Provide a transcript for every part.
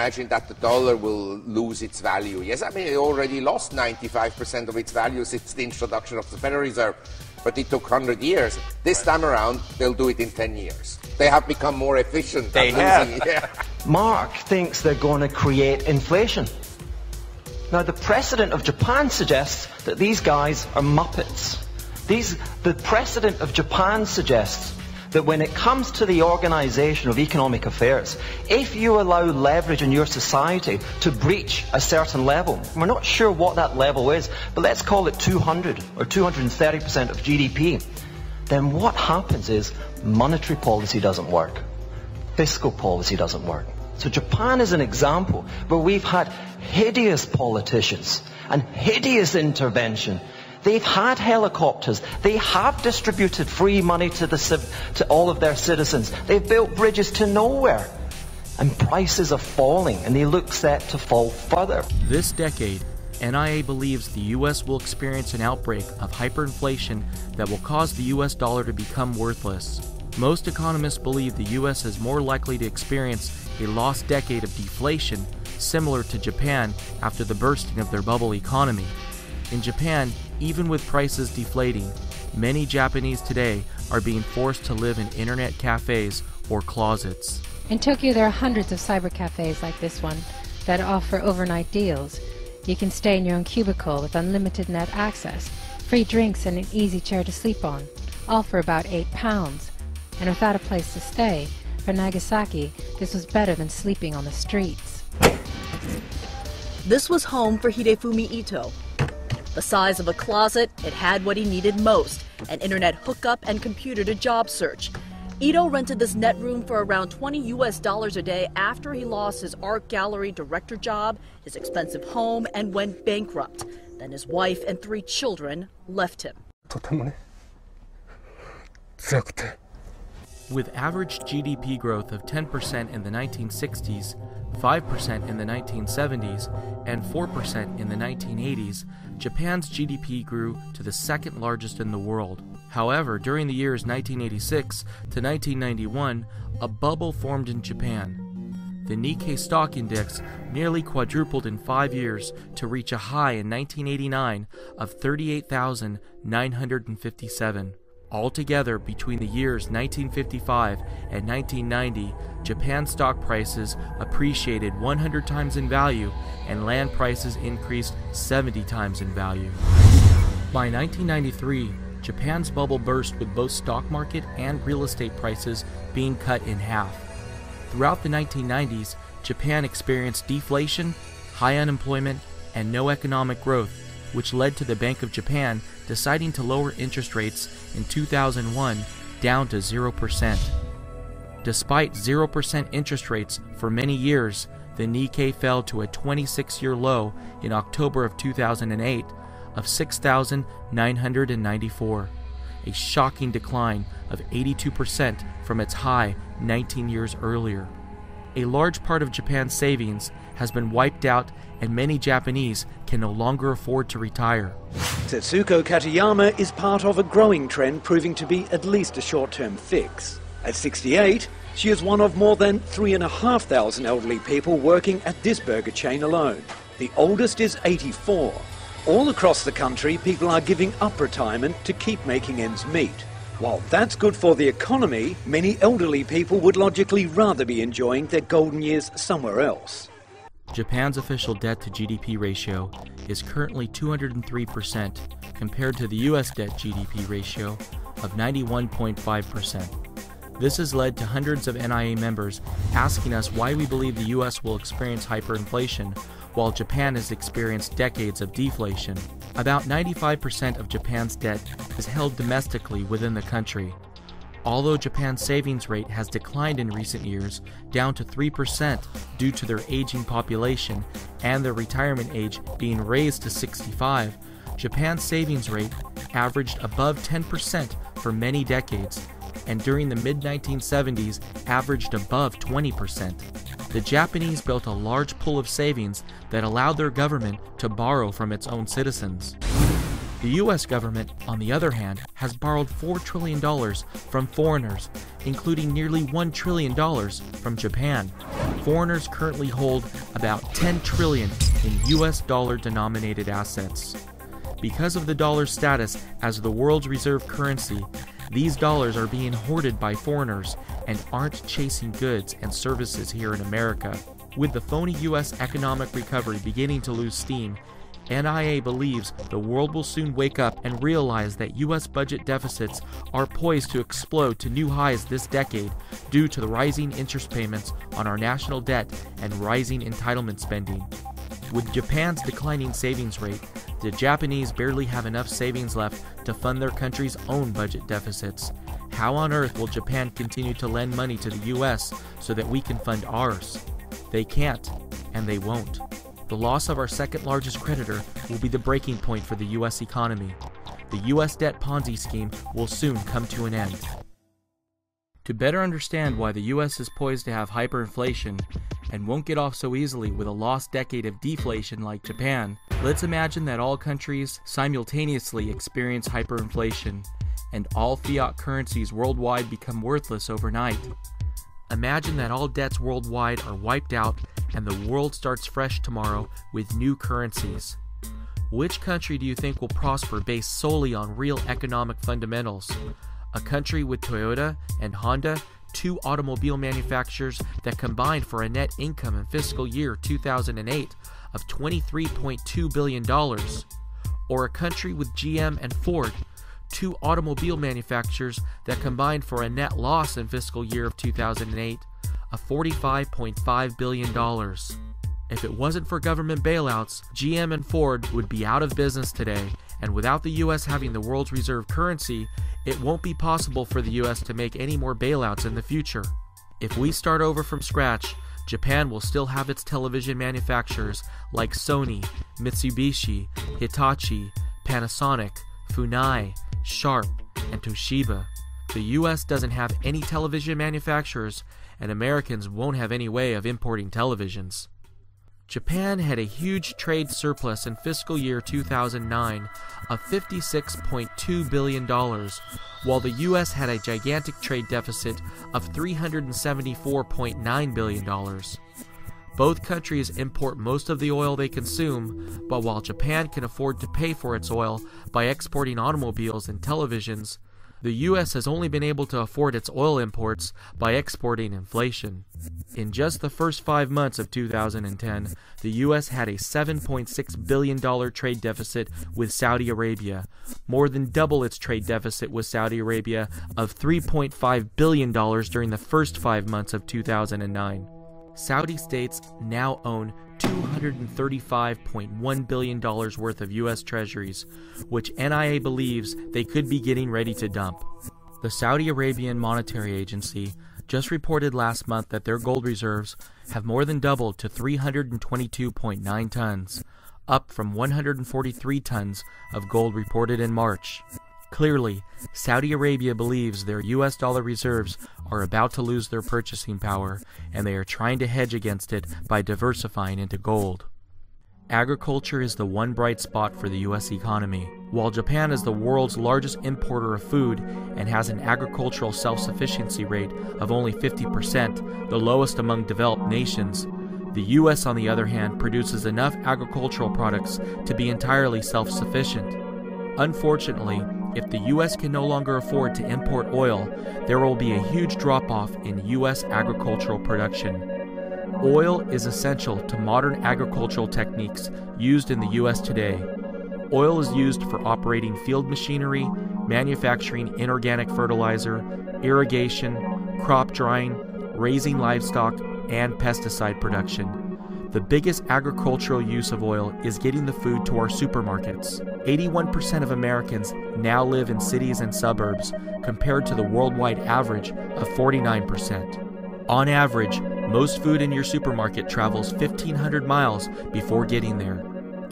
imagine that the dollar will lose its value. Yes, I mean, it already lost 95% of its value since the introduction of the Federal Reserve, but it took 100 years. This time around, they'll do it in 10 years. They have become more efficient. They have. Yeah. Mark thinks they're going to create inflation. Now, the precedent of Japan suggests that these guys are muppets. The precedent of Japan suggests that when it comes to the organization of economic affairs, if you allow leverage in your society to breach a certain level, we're not sure what that level is, but let's call it 200 or 230% of GDP, then what happens is monetary policy doesn't work. Fiscal policy doesn't work. So Japan is an example where we've had hideous politicians and hideous intervention. They've had helicopters. They have distributed free money to all of their citizens. They've built bridges to nowhere. And prices are falling, and they look set to fall further. This decade, NIA believes the U.S. will experience an outbreak of hyperinflation that will cause the U.S. dollar to become worthless. Most economists believe the U.S. is more likely to experience a lost decade of deflation, similar to Japan after the bursting of their bubble economy. In Japan, even with prices deflating, many Japanese today are being forced to live in internet cafes or closets. In Tokyo, there are hundreds of cyber cafes like this one that offer overnight deals. You can stay in your own cubicle with unlimited net access, free drinks and an easy chair to sleep on, all for about £8. And without a place to stay, for Nagasaki, this was better than sleeping on the streets. This was home for Hidefumi Ito. The size of a closet, it had what he needed most, an internet hookup and computer to job search. Ito rented this net room for around $20 a day after he lost his art gallery director job, his expensive home, and went bankrupt. Then his wife and 3 children left him. With average GDP growth of 10% in the 1960s, 5% in the 1970s, and 4% in the 1980s, Japan's GDP grew to the second largest in the world. However, during the years 1986 to 1991, a bubble formed in Japan. The Nikkei stock index nearly quadrupled in 5 years to reach a high in 1989 of 38,957. Altogether, between the years 1955 and 1990, Japan's stock prices appreciated 100 times in value and land prices increased 70 times in value. By 1993, Japan's bubble burst with both stock market and real estate prices being cut in half. Throughout the 1990s, Japan experienced deflation, high unemployment, and no economic growth, which led to the Bank of Japan deciding to lower interest rates in 2001 down to 0%. Despite 0% interest rates for many years, the Nikkei fell to a 26-year low in October of 2008 of 6,994, a shocking decline of 82% from its high 19 years earlier. A large part of Japan's savings has been wiped out and many Japanese can no longer afford to retire. Setsuko Katayama is part of a growing trend proving to be at least a short-term fix. At 68, she is one of more than 3,500 elderly people working at this burger chain alone. The oldest is 84. All across the country, people are giving up retirement to keep making ends meet. While that's good for the economy, many elderly people would logically rather be enjoying their golden years somewhere else. Japan's official debt-to-GDP ratio is currently 203% compared to the U.S. debt-GDP ratio of 91.5%. This has led to hundreds of NIA members asking us why we believe the U.S. will experience hyperinflation while Japan has experienced decades of deflation. About 95% of Japan's debt is held domestically within the country. Although Japan's savings rate has declined in recent years, down to 3% due to their aging population and their retirement age being raised to 65, Japan's savings rate averaged above 10% for many decades, and during the mid-1970s averaged above 20%. The Japanese built a large pool of savings that allowed their government to borrow from its own citizens. The U.S. government, on the other hand, has borrowed $4 trillion from foreigners, including nearly $1 trillion from Japan. Foreigners currently hold about $10 trillion in U.S. dollar-denominated assets. Because of the dollar's status as the world's reserve currency, these dollars are being hoarded by foreigners and aren't chasing goods and services here in America. With the phony U.S. economic recovery beginning to lose steam, NIA believes the world will soon wake up and realize that U.S. budget deficits are poised to explode to new highs this decade due to the rising interest payments on our national debt and rising entitlement spending. With Japan's declining savings rate, the Japanese barely have enough savings left to fund their country's own budget deficits. How on earth will Japan continue to lend money to the U.S. so that we can fund ours? They can't, and they won't. The loss of our second largest creditor will be the breaking point for the U.S. economy. The U.S. debt Ponzi scheme will soon come to an end. To better understand why the U.S. is poised to have hyperinflation and won't get off so easily with a lost decade of deflation like Japan, let's imagine that all countries simultaneously experience hyperinflation and all fiat currencies worldwide become worthless overnight. Imagine that all debts worldwide are wiped out and the world starts fresh tomorrow with new currencies. Which country do you think will prosper based solely on real economic fundamentals? A country with Toyota and Honda, two automobile manufacturers that combined for a net income in fiscal year 2008 of $23.2 billion? Or a country with GM and Ford, two automobile manufacturers that combined for a net loss in fiscal year of 2008 of $45.5 billion. If it wasn't for government bailouts, GM and Ford would be out of business today, and without the U.S. having the world's reserve currency, it won't be possible for the U.S. to make any more bailouts in the future. If we start over from scratch, Japan will still have its television manufacturers like Sony, Mitsubishi, Hitachi, Panasonic, Funai, Sharp, and Toshiba. The U.S. doesn't have any television manufacturers, and Americans won't have any way of importing televisions. Japan had a huge trade surplus in fiscal year 2009 of $56.2 billion, while the U.S. had a gigantic trade deficit of $374.9 billion. Both countries import most of the oil they consume, but while Japan can afford to pay for its oil by exporting automobiles and televisions, the U.S. has only been able to afford its oil imports by exporting inflation. In just the first 5 months of 2010, the U.S. had a $7.6 billion trade deficit with Saudi Arabia, more than double its trade deficit with Saudi Arabia of $3.5 billion during the first 5 months of 2009. Saudi states now own $235.1 billion worth of U.S. treasuries, which NIA believes they could be getting ready to dump. The Saudi Arabian Monetary Agency just reported last month that their gold reserves have more than doubled to 322.9 tons, up from 143 tons of gold reported in March. Clearly, Saudi Arabia believes their U.S. dollar reserves are about to lose their purchasing power, and they are trying to hedge against it by diversifying into gold. Agriculture is the one bright spot for the U.S. economy. While Japan is the world's largest importer of food and has an agricultural self-sufficiency rate of only 50%, the lowest among developed nations, the U.S. on the other hand produces enough agricultural products to be entirely self-sufficient. Unfortunately, if the U.S. can no longer afford to import oil, there will be a huge drop-off in U.S. agricultural production. Oil is essential to modern agricultural techniques used in the U.S. today. Oil is used for operating field machinery, manufacturing inorganic fertilizer, irrigation, crop drying, raising livestock, and pesticide production. The biggest agricultural use of oil is getting the food to our supermarkets. 81% of Americans now live in cities and suburbs, compared to the worldwide average of 49%. On average, most food in your supermarket travels 1,500 miles before getting there.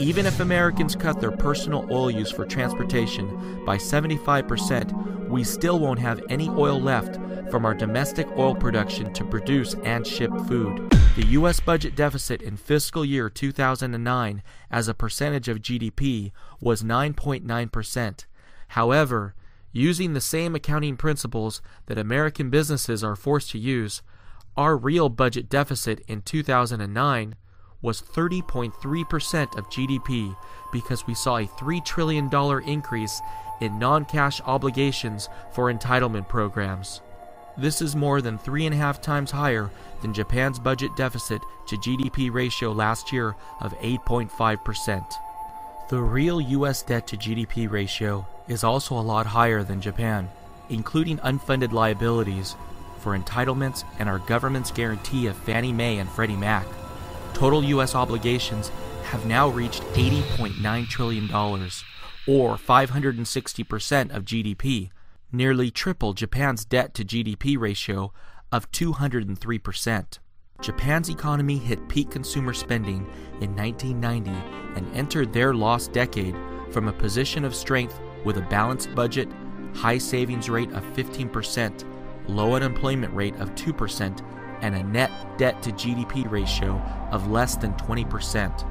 Even if Americans cut their personal oil use for transportation by 75%, we still won't have any oil left from our domestic oil production to produce and ship food. The U.S. budget deficit in fiscal year 2009 as a percentage of GDP was 9.9%. However, using the same accounting principles that American businesses are forced to use, our real budget deficit in 2009 was 30.3% of GDP because we saw a $3 trillion increase in non-cash obligations for entitlement programs. This is more than 3.5 times higher than Japan's budget deficit to GDP ratio last year of 8.5%. The real U.S. debt to GDP ratio is also a lot higher than Japan, including unfunded liabilities for entitlements and our government's guarantee of Fannie Mae and Freddie Mac. Total U.S. obligations have now reached $80.9 trillion, or 560% of GDP, nearly triple Japan's debt to GDP ratio of 203%. Japan's economy hit peak consumer spending in 1990 and entered their lost decade from a position of strength with a balanced budget, high savings rate of 15%, low unemployment rate of 2%, and a net debt to GDP ratio of less than 20%.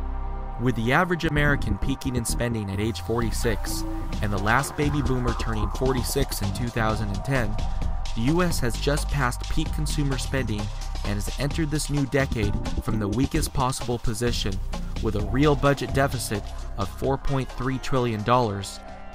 With the average American peaking in spending at age 46 and the last baby boomer turning 46 in 2010, the U.S. has just passed peak consumer spending and has entered this new decade from the weakest possible position with a real budget deficit of $4.3 trillion,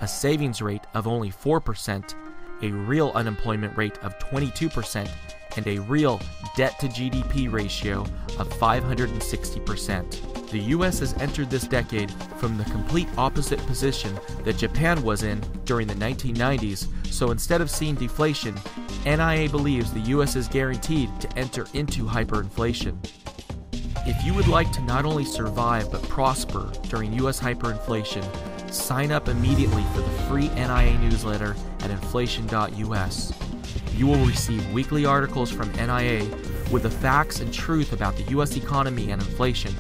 a savings rate of only 4%, a real unemployment rate of 22%, and a real debt to GDP ratio of 560%. The U.S. has entered this decade from the complete opposite position that Japan was in during the 1990s, so instead of seeing deflation, NIA believes the U.S. is guaranteed to enter into hyperinflation. If you would like to not only survive but prosper during U.S. hyperinflation, sign up immediately for the free NIA newsletter at inflation.us. You will receive weekly articles from NIA with the facts and truth about the U.S. economy and inflation.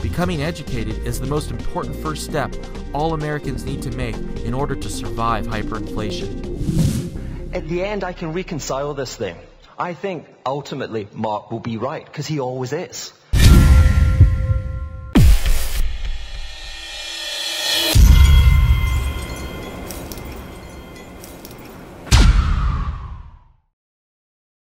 Becoming educated is the most important first step all Americans need to make in order to survive hyperinflation. At the end, I can reconcile this thing. I think ultimately Mark will be right, because he always is.